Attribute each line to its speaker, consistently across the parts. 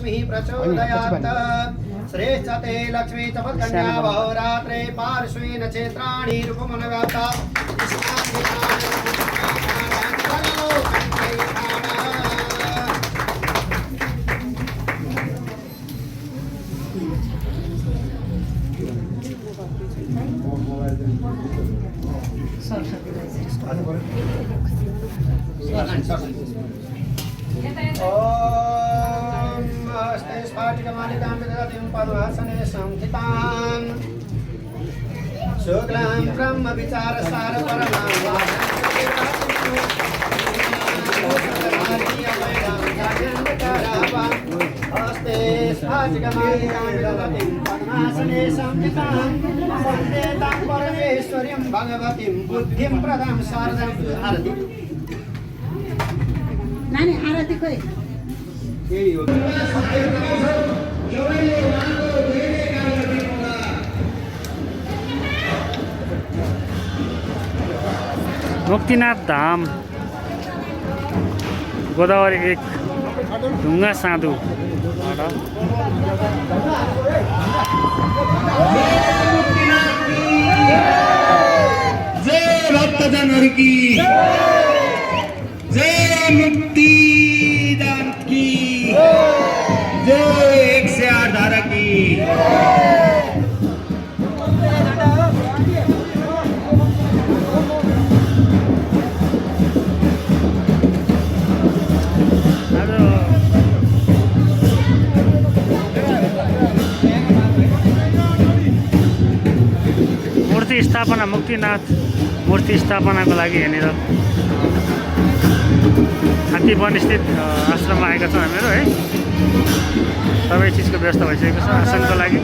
Speaker 1: लक्ष्मी प्रचोदयात् श्रेष्ठते लक्ष्मी तपत्कन्या बहुरात्रे पार्श्वे नक्षत्राणि रूपमनव्याप्ता शुक्लां ब्रह्म विचार सार हस्ते परमेश्वरीं भगवतीं बुद्धिं प्रदां शारदां आरती
Speaker 2: नानी आरती कोई
Speaker 3: मुक्तिनाथ धाम गोदावरी 1 ढुङ्गा साधु
Speaker 4: जय भक्तजनहरु की जय मुक्तिदान की जय 108 धारा की
Speaker 3: मूर्ति स्थापना मुक्तिनाथ मूर्ति स्थापनाको लागि यहाँनिर हात्तीवनस्थित आश्रममा आएका छौँ हामीहरू है। सबै चिजको व्यवस्था भइसकेको छ आसनको लागि।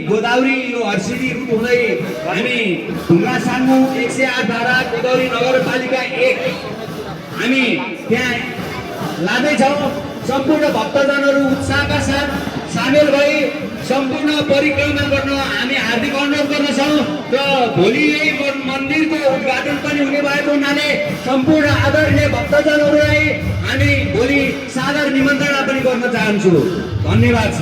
Speaker 4: गोदावरी यो हर्सिडी रूट हुँदै हामी ढुङ्गा सान्मु 108 धारा गोदावरी नगरपालिका 1 हामी त्यहाँ लाँदैछौँ। सम्पूर्ण भक्तजनहरू उत्साहका साथ सामेल भई सम्पूर्ण परिक्रमा गर्न हामी हार्दिक अनुरोध गर्दछौँ र भोलि यही मन्दिरको उद्घाटन पनि हुने भएको हुनाले सम्पूर्ण आदरणीय भक्तजनहरूलाई हामी भोलि सादर निमन्त्रणा पनि गर्न चाहन्छु। धन्यवाद छ।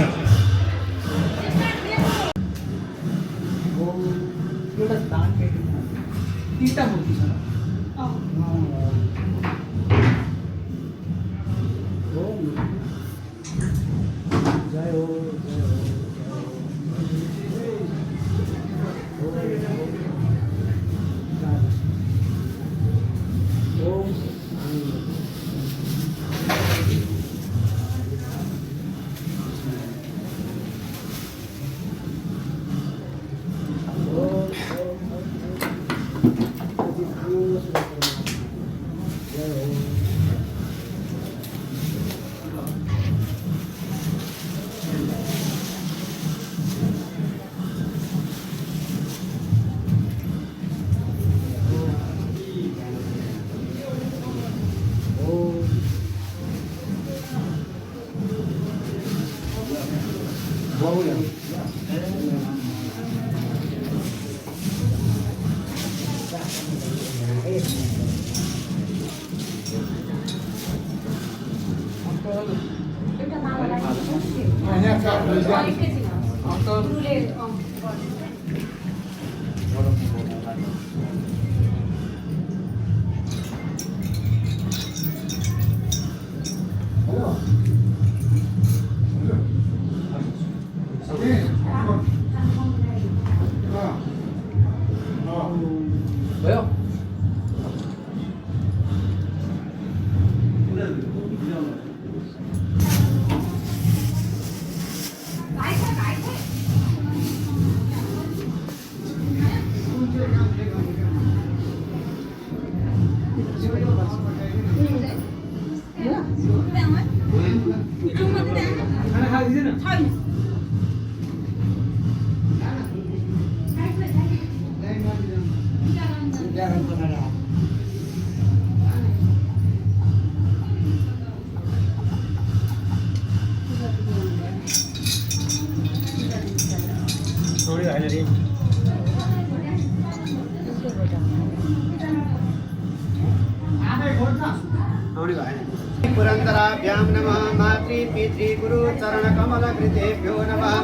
Speaker 1: पुरन्दराभ्यां नमः। मातृ पितृ गुरु चरण कमल कृतेभ्यो नमः।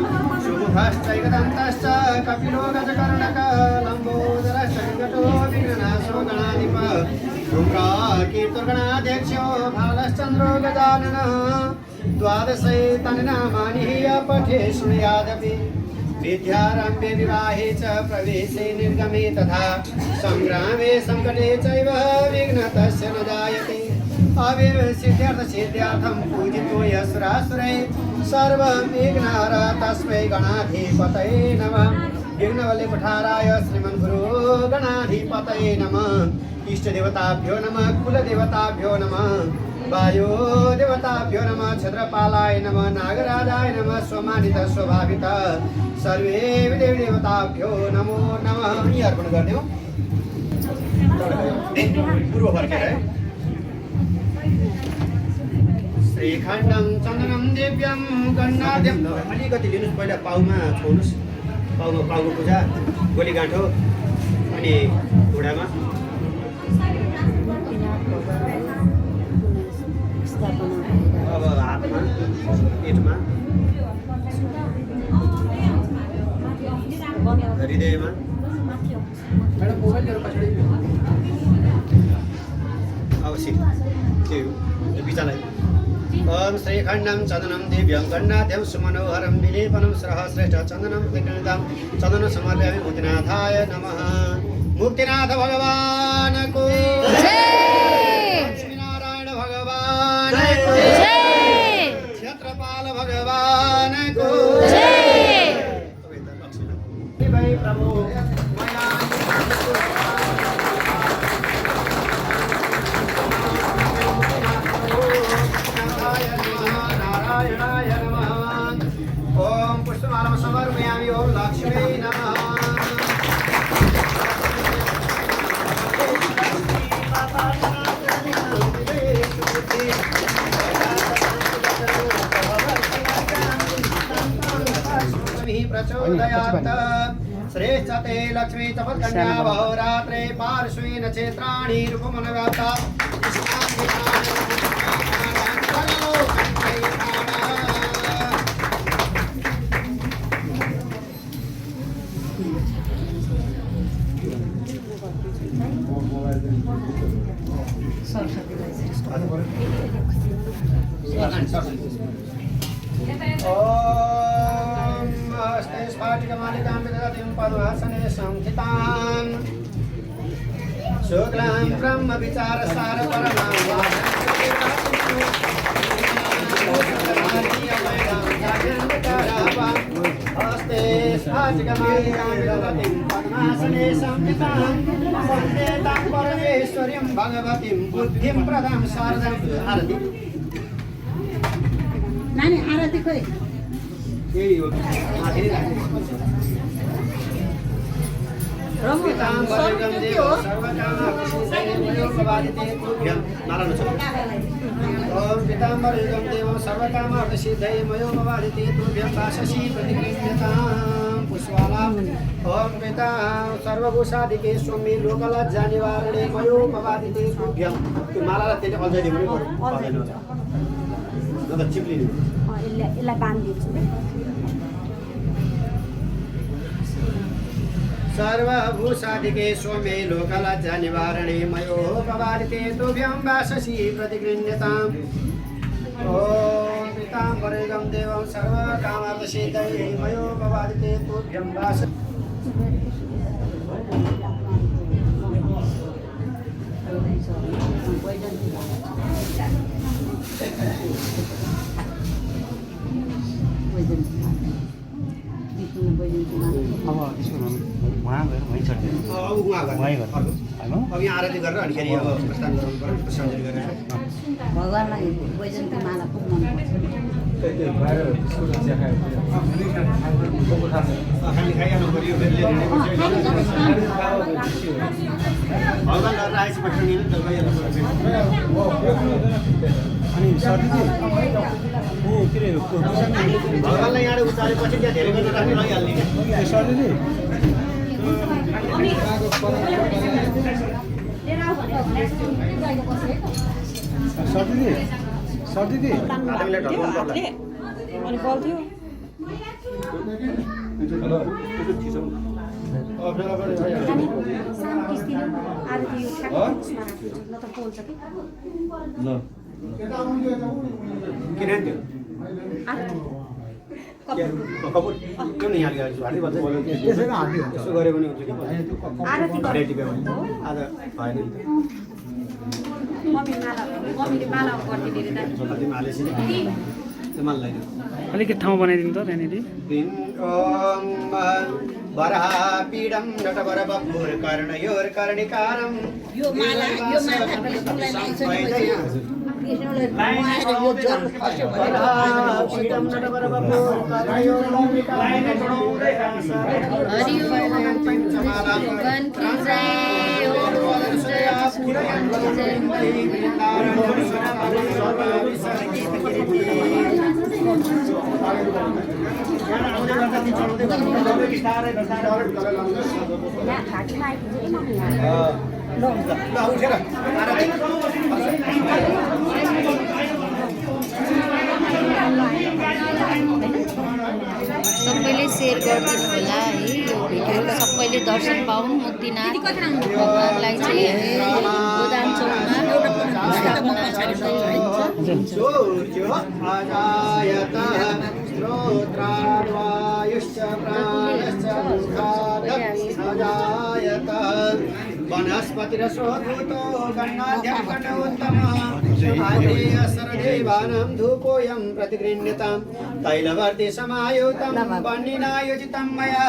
Speaker 1: शुभश्चैकदन्तश्च कपिलो गजकर्णक लम्बोदरश्च विकटो विघ्ननाशो गणाधिप कीर्तगणाध्यक्षो भालश्चन्द्रो गजाननः। द्वादशैतानि नामानि पठे शृणुयादपि विद्यारम्भे विवाहे च प्रवेशे निर्गमे तथा संग्रामे संकटे चैव विघ्नतस्य न जायते। अवेव सिद्ध्यर्थं पूजितो यस्सुरासुरैः सर्वविघ्नहर तस्मै गणाधिपतये नमः। विघ्नवल्ले कुठाराय श्रीमन्गुरो गणाधिपतये नमः। इष्टदेवताभ्यो नमः। कुलदेवताभ्यो नमः। वायो देवताभ्यो नमः। छत्रपालाय नमः। नागराजाय नमः। स्वमानित स्वभावित सर्वे देवी देवताभ्यो नमो नमः। यी अर्पण गर्ने हो पूर्व फर्केर है। श्रीखण्डं चन्दनं दिव्यं गन्नाद्यं अलिकति लिनुहोस्। पहिला पाउमा छोड्नुहोस्। पाउको पूजा गोली गाँठो अनि घुँडामा अब हातमा पेटमा हृदयमा अवश्य त्यो बिचालाई। ओम श्रीखण्डं चन्दनं दिव्यं गन्नाद्यं सुमनोहरं विलेपनं श्रेष्ठ चन्दनं विघ्ननिधं चन्दनं समर्पयामि। मुक्तिनाथाय नमः। मुक्तिनाथ भगवान को जय। लक्ष्मीनारायण भगवान को जय। क्षेत्रपाल भगवान को जय। भाई प्रभु नारायणाय नमः। ओम पुष्पमालं समर्पयामि। ओम लक्ष्मी नमः। उदयात् श्रेष्ठते लक्ष्मी तपकन्या बहुरात्रे पार्श्वे नक्षत्राणि रूपमनव्याप्ता हस्ते स्फाटिकमालिकां विदधतीं पद्मासने संस्थितां शुक्लां ब्रह्मविचारसारपरमां हस्ते स्फाटिकमालिकां विदधतीं पद्मासने संस्थितां वन्दे तां परमेश्वर्यं भगवतीं बुद्धिं प्रदां शारदां आरती
Speaker 2: नानी आरती खोइ
Speaker 1: सर्वभूषादिके स्वामी लोकलज्जा निवारणे मयोपवादिते तुभ्यं त्यो मालालाई त्यसले अझै दिनु पर्यो चिप्लिनु
Speaker 2: यसलाई बाँधिदिन्छु
Speaker 1: सर्वभूषादिके सोमे लोकलज्जा निवारणे मयोपवादिते तुभ्यं वाससि प्रतिगृह्यताम् ॐ पीताम्बरयुगं देवं सर्वकामार्थसिद्धये मयोपवादिते तुभ्यं वास
Speaker 3: अब त्यसो उहाँ गएर वहीँ चढ्दिनु वहीँ गर्नु होइन
Speaker 1: अब यहाँ आरती गरेर अनि फेरि अब प्रस्थान गराउनु पर्यो प्रस्थान गरेर
Speaker 2: भगवान्लाई वैजन्ती माला खूब मनपर्छ
Speaker 1: खाली खाइहाल्नु पर्यो फेरि भगवान् गरेर आएपछि पठाउने नि त गइहाल्नु पर्छ अनि सर्दी ऊ के अरे भगवान्लाई यहाँ उचालेपछि त्यहाँ धेरै गरेर राख्नु लगिहाल्ने क्या सर्दी सर्दी
Speaker 2: अनि बल्थ्यो सानो किस्ती आरती यो ठ्याक्कै न त पोल्छ कि
Speaker 1: किन त्यो कपुर क्यों नहीं हाली हाली बच्चे त्यसैमा हाली हुन्छ यसो गरे पनि हुन्छ कि
Speaker 2: आरती
Speaker 1: रेडी भयो आज भएन नि
Speaker 2: मम्मीले माला गरिदिने रे दाइ
Speaker 1: तिमी हालेपछि नि त्यो माललाई
Speaker 3: अलिकति ठाउँ बनाइदिनु त त्यहाँनिर
Speaker 1: दिन ओम वरापीडं नटवर बपुर कर्णयोर्कर्णिकारं
Speaker 2: यो माला फुललाई लाइन्छ नि कृष्णले यो जल खस्यो भने
Speaker 1: वरापीडं नटवर बपुर
Speaker 2: हरि ओम पंचमाला की जय ओम
Speaker 5: सबैले सेयर गरिदिनु होला है यो भिडियो सबैले दर्शन पाउन् मुक्तिनाथ भगवानलाई चाहिँ गोदाम चौकमा स्थापना
Speaker 1: वनस्पतिरसोऽभूतो गन्नाद्यर्कणोत्तमः सर्वदेवानां धूपोऽयं प्रतिगृह्यतां तैलवर्ति समायुतं वह्निनायोजितं मया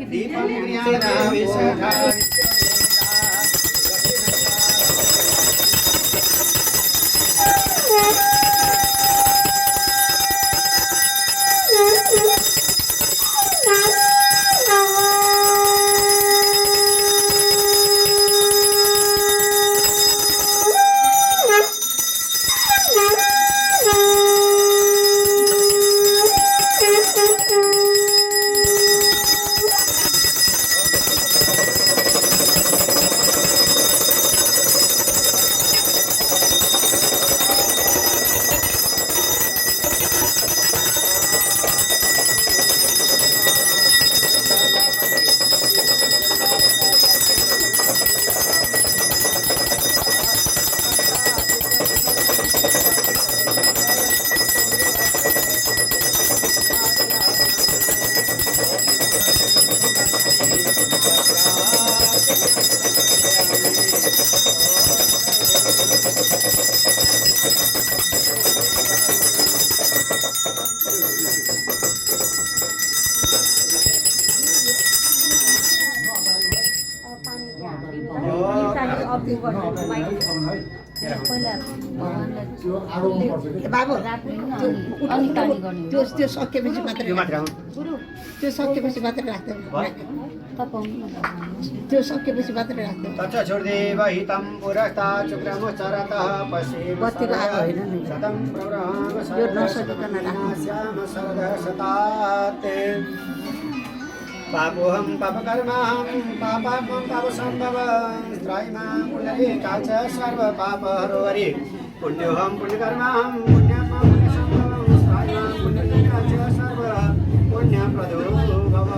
Speaker 1: दीपं ज्ञानाविशेषाय
Speaker 2: अब्दी गर्नु बाइक
Speaker 5: पहिला भगवान्लाई
Speaker 2: बाबु
Speaker 5: राख्नु अनि टाढी गर्ने
Speaker 2: त्यो त्यो सकेपछि मात्रै
Speaker 1: यो मात्र हो
Speaker 2: त्यो सकेपछि मात्रै राख्दैन त्यो सकेपछि मात्रै राख्दैन
Speaker 1: तच्च छोड्देव हितं पुरस्ता चुक्रम चरतः पश्येम
Speaker 2: बत्तीको आगो होइन नि।
Speaker 1: शतं प्रवराम
Speaker 2: यो नसकिकन राख्नु।
Speaker 1: श्याम शरदशतात् पापोऽहं पापकर्माहं पापात्मं पापसम्भवं त्रयीमां पुण्डरीका च सर्वपापहरो हरि पुण्योऽहं पुण्यकर्माहं पुण्यात्मा पुण्यसम्भवं त्रयीमां पुण्डरीका च सर्वपुण्यप्रदो भव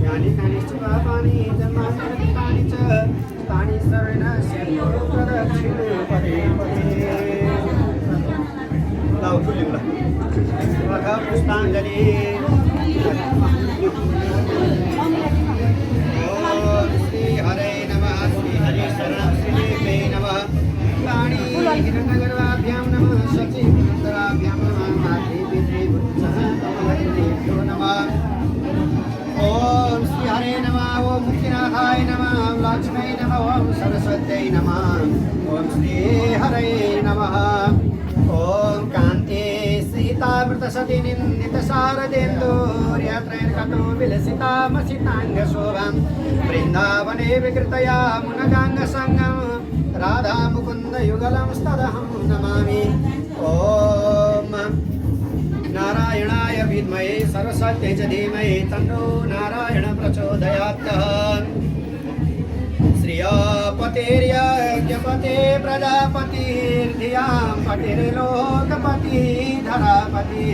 Speaker 1: यानि कानिश्च पापानि जन्मान्तरकृतानि च तानि सर्वेण स्यात् प्रदक्षिणे पदे पदे लाउ फुल्यौँ ल पुष्पाञ्जलि ॐ श्री हरे नमः श्री हरीशरण श्रीदेवे नमः वाणी हिरण्यगर्भाभ्यां नमः शचीन्द्राभ्यां नमः मातृपितृभ्यो नमः ॐ श्री हरे नमः ॐ मुक्तिनाथाय नमः ॐ लक्ष्मै नमः ॐ सरस्वत्यै नमः ॐ श्री हरे नमः ॐ कान्ते सीतावृतसति निन्दितशारदेन्दूर्यत्रैर्गतो विलसितामसिताङ्गशोभां वृन्दावने विकृतया मुनगाङ्गसङ्गं राधामुकुन्दयुगलं तदहं नमामि ॐ नारायणाय विद्महे सरस्वत्यै च धीमहि तन्नो नारायण प्रचोदयात् श्रियपतिर्यज्ञपते प्रजापतिर्धियां पतिर्लोकपति धरापति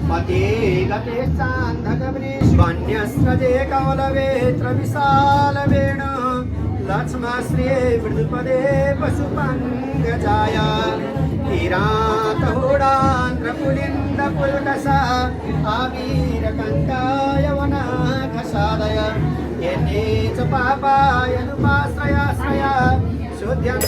Speaker 1: पतिगतिश्चान्धकवृषण्यस्रजे कौलवेत्र विशालवेण लक्ष्मश्रिये मृदुपदे पशुपङ्गजाय किरातहोडान्ध्रपुलिन्दपुल्कसा आवीरकङ्काय वनाखसादय येने च पापायनुपाश्रयाश्रय शुद्ध्यं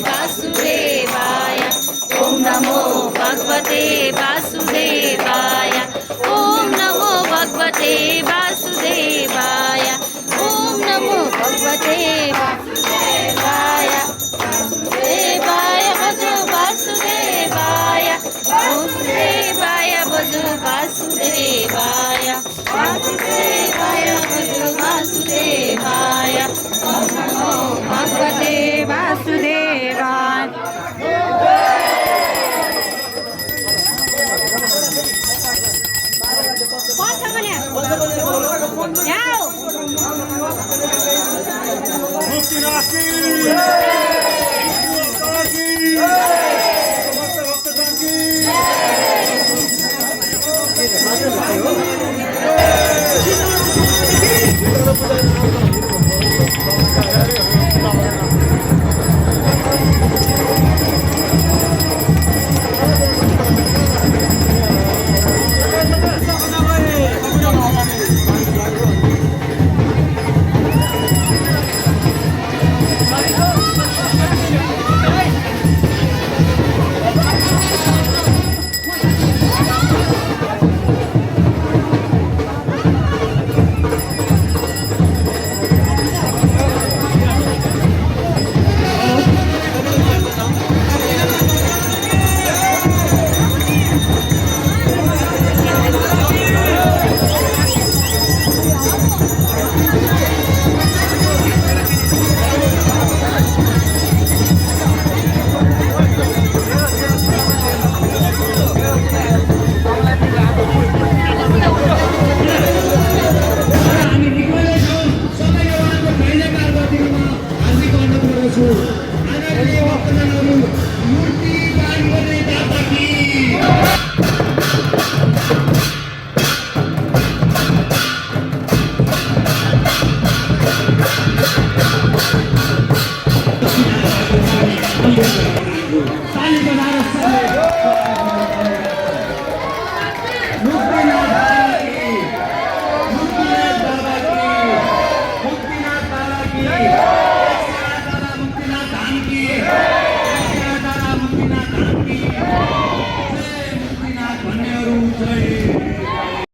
Speaker 5: वासुदेवाय ॐ नमो भगवते वासुदेवाय ॐ नमो भगवते वासुदेवाय ॐ नमो भगवते वासुदेवाय वासुदेवाय भजो वासुदेवाय वासुदेवाय भजो वासुदेवाय वासुदेवाय भजो वासुदेवाय ॐ नमो भगवते वासुदेवाय
Speaker 4: ताली बजाएर मुक्तिनाथ बाबा की, मुक्तिनाथ बाबा की, मुक्तिनाथ बाबा की, दादा मुक्तिनाथ धाम की, दादा मुक्तिनाथ धाम की, जय मुक्तिनाथ भन्नेहरू जय